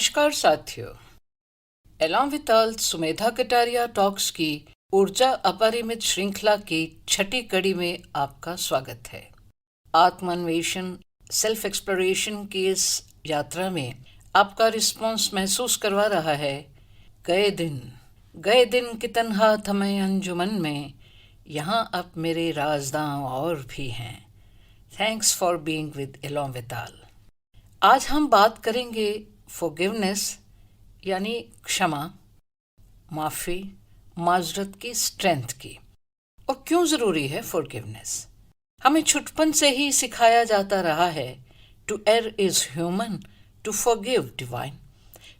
नमस्कार साथियों, along with all Sumedha Kataria talks की ऊर्जा अपरिमित श्रृंखला की छठी कड़ी में आपका स्वागत है। आत्मान्वेषण सेल्फ एक्सप्लोरेशन की इस यात्रा में आपका रिस्पॉन्स महसूस करवा रहा है। गए दिन की तन्हा थमे अंजुमन में, यहाँ अब मेरे राजदां और भी हैं। Thanks for being with along with all. आज हम बात करेंगे फॉरगिवनेस यानी क्षमा, माफ़ी, माजरत की स्ट्रेंथ की, और क्यों ज़रूरी है फॉरगिवनेस। हमें छुटपन से ही सिखाया जाता रहा है to err is human, to forgive divine.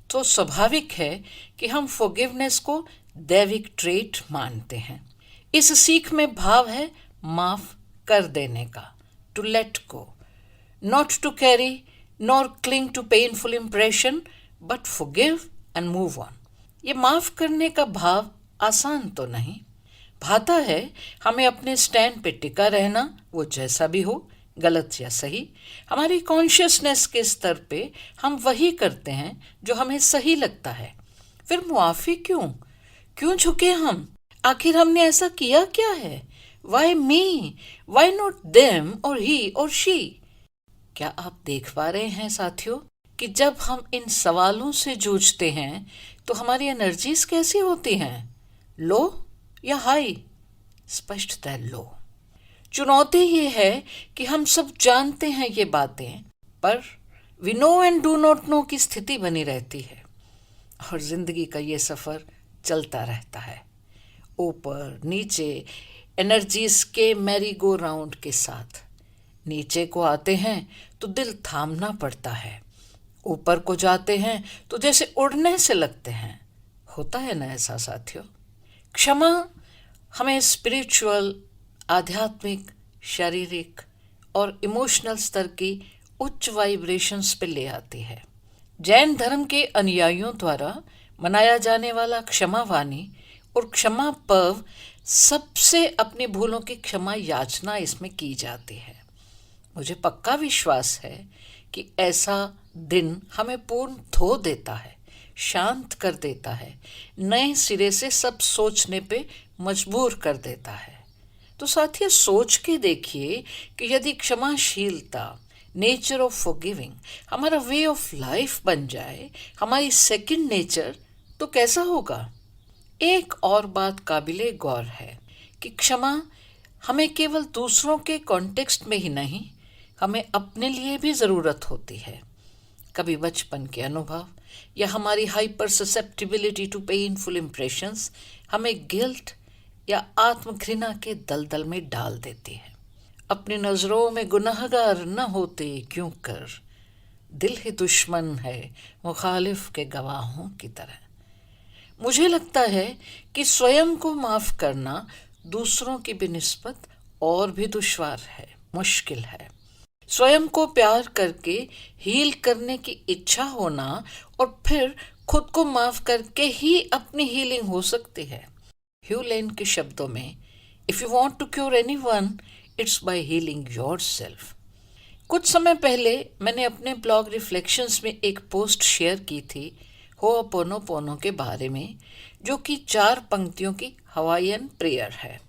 तो स्वाभाविक है कि हम फॉरगिवनेस को दैविक ट्रेट मानते हैं। इस सीख में भाव है माफ़ कर देने का, to let go, not to carry nor cling to painful impression, but forgive and move on। ये माफ़ करने का भाव आसान तो नहीं, भाता है हमें अपने स्टैंड पे टिका रहना, वो जैसा भी हो, गलत या सही। हमारी कॉन्शियसनेस के स्तर पे हम वही करते हैं जो हमें सही लगता है। फिर मुआफ़ी क्यों झुके हम? आखिर हमने ऐसा किया क्या है? Why me? Why not them और ही और शी? क्या आप देख पा रहे हैं साथियों कि जब हम इन सवालों से जूझते हैं तो हमारी एनर्जीज कैसी होती हैं? लो या हाई? स्पष्टतः लो। चुनौती ये है कि हम सब जानते हैं ये बातें, पर we know and do not know की स्थिति बनी रहती है, और जिंदगी का ये सफ़र चलता रहता है, ऊपर नीचे एनर्जीज के मैरी गो राउंड के साथ। नीचे को आते हैं तो दिल थामना पड़ता है, ऊपर को जाते हैं तो जैसे उड़ने से लगते हैं। होता है ना ऐसा साथियों? क्षमा हमें स्पिरिचुअल, आध्यात्मिक, शारीरिक और इमोशनल स्तर की उच्च वाइब्रेशंस पे ले आती है। जैन धर्म के अनुयायियों द्वारा मनाया जाने वाला क्षमावानी और क्षमा पर्व, सबसे अपनी भूलों की क्षमा याचना इसमें की जाती है। मुझे पक्का विश्वास है कि ऐसा दिन हमें पूर्ण धो देता है, शांत कर देता है, नए सिरे से सब सोचने पे मजबूर कर देता है। तो साथियों, सोच के देखिए कि यदि क्षमाशीलता, नेचर ऑफ फॉरगिविंग हमारा वे ऑफ लाइफ बन जाए, हमारी सेकंड नेचर, तो कैसा होगा? एक और बात काबिले गौर है कि क्षमा हमें केवल दूसरों के कॉन्टेक्स्ट में ही नहीं, हमें अपने लिए भी ज़रूरत होती है। कभी बचपन के अनुभव या हमारी hyper susceptibility to painful impressions हमें गिल्ट या आत्मघृणा के दलदल में डाल देती है। अपनी नज़रों में गुनहगार न होते क्यों कर, दिल ही दुश्मन है मुखालिफ के गवाहों की तरह। मुझे लगता है कि स्वयं को माफ़ करना दूसरों की बिनिस्बत और भी दुश्वार है, मुश्किल है। स्वयं को प्यार करके हील करने की इच्छा होना और फिर खुद को माफ करके ही अपनी हीलिंग हो सकती है। ह्यू लेन के शब्दों में, if you want to cure anyone, it's by healing yourself. कुछ समय पहले मैंने अपने ब्लॉग रिफ्लेक्शंस में एक पोस्ट शेयर की थी होअपोनोपोनो के बारे में, जो कि 4 पंक्तियों की हवाईयन प्रेयर है।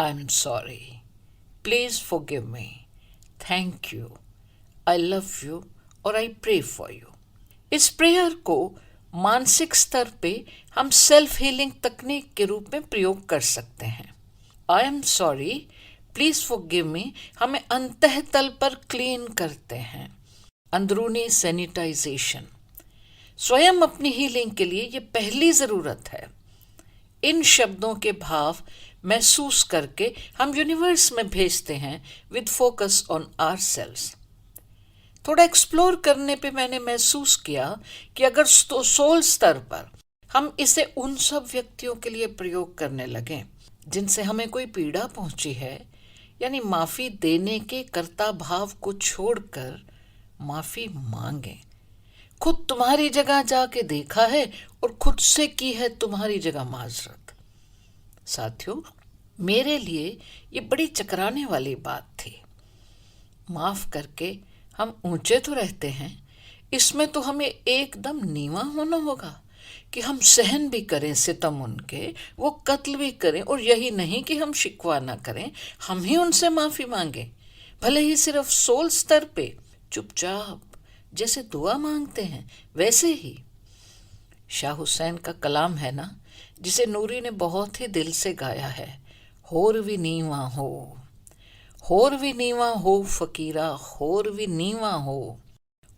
I am sorry, please forgive me, thank you, I love you और आई प्रे फॉर यू। इस प्रेयर को मानसिक स्तर पे हम सेल्फ हीलिंग तकनीक के रूप में प्रयोग कर सकते हैं। I am sorry, please forgive me हमें अंतःतल पर क्लीन करते हैं, अंदरूनी सैनिटाइजेशन। स्वयं अपनी हीलिंग के लिए ये पहली ज़रूरत है। इन शब्दों के भाव महसूस करके हम यूनिवर्स में भेजते हैं विद फोकस ऑन आवरसेल्व्स। थोड़ा एक्सप्लोर करने पे मैंने महसूस किया कि अगर सोल स्तर पर हम इसे उन सब व्यक्तियों के लिए प्रयोग करने लगें जिनसे हमें कोई पीड़ा पहुंची है, यानी माफ़ी देने के कर्ता भाव को छोड़कर माफ़ी मांगें। खुद तुम्हारी जगह जाके देखा है और खुद से की है तुम्हारी जगह माजरत। साथियों, मेरे लिए ये बड़ी चकराने वाली बात थी। माफ़ करके हम ऊंचे तो रहते हैं, इसमें तो हमें एकदम नीवा होना होगा कि हम सहन भी करें सितम उनके, वो कत्ल भी करें, और यही नहीं कि हम शिकवा ना करें, हम ही उनसे माफ़ी मांगें, भले ही सिर्फ सोल स्तर पे चुपचाप, जैसे दुआ मांगते हैं वैसे ही। शाह हुसैन का कलाम है ना, जिसे नूरी ने बहुत ही दिल से गाया है, होर भी नीवा हो, होर भी नीवा हो फकीरा, होर भी नीवा हो,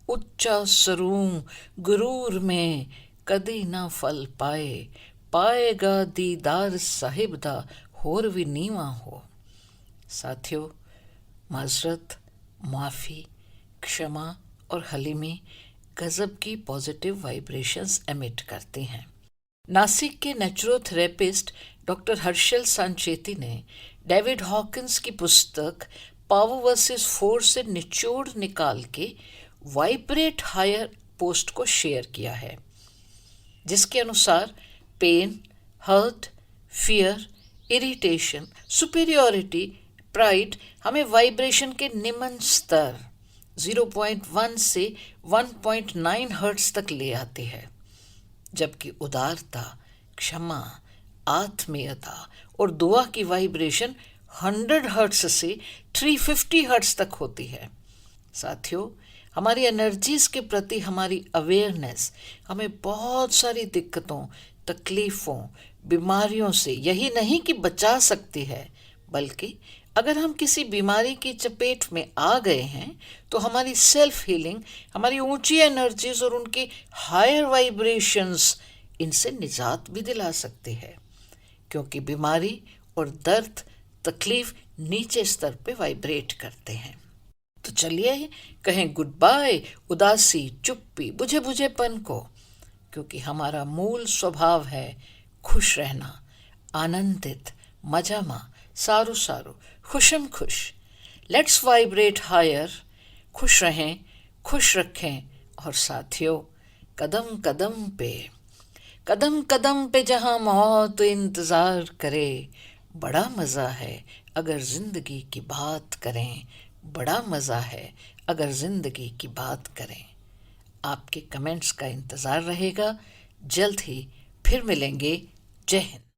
उच्चा सरूं गुरूर में कदी ना फल पाए, पाएगा दीदार साहिब दा, होर भी नीवा हो। साथियों, माजरत, माफ़ी, क्षमा और हलीमी गज़ब की पॉजिटिव वाइब्रेशंस एमिट करती हैं। नासिक के नेचुरोथेरेपिस्ट डॉक्टर हर्षल सांचेती ने डेविड हॉकिंस की पुस्तक पावर वर्सेस फोर्स से निचोड़ निकाल के वाइब्रेट हायर पोस्ट को शेयर किया है, जिसके अनुसार pain, hurt, fear, irritation, superiority, pride हमें वाइब्रेशन के निम्न स्तर 0.1 से 1.9 हर्ट्ज तक ले आती है, जबकि उदारता, क्षमा, आत्मीयता और दुआ की वाइब्रेशन 100 हर्ट्ज से 350 हर्ट्ज तक होती है। साथियों, हमारी एनर्जीज के प्रति हमारी अवेयरनेस हमें बहुत सारी दिक्कतों, तकलीफ़ों, बीमारियों से यही नहीं कि बचा सकती है, बल्कि अगर हम किसी बीमारी की चपेट में आ गए हैं तो हमारी सेल्फ हीलिंग, हमारी ऊंची एनर्जीज और उनकी हायर वाइब्रेशंस इनसे निजात भी दिला सकती है, क्योंकि बीमारी और दर्द, तकलीफ नीचे स्तर पे वाइब्रेट करते हैं। तो चलिए कहें गुड बाय उदासी, चुप्पी, बुझे बुझेपन को, क्योंकि हमारा मूल स्वभाव है खुश रहना, आनंदित, मजामा, सारू सारू, खुशम खुश। लेट्स वाइब्रेट हायर, खुश रहें, खुश रखें, और साथियों, कदम कदम पे जहाँ मौत इंतज़ार करे, बड़ा मज़ा है अगर ज़िंदगी की बात करें, बड़ा मज़ा है अगर ज़िंदगी की बात करें। आपके कमेंट्स का इंतज़ार रहेगा। जल्द ही फिर मिलेंगे। जय हिंद।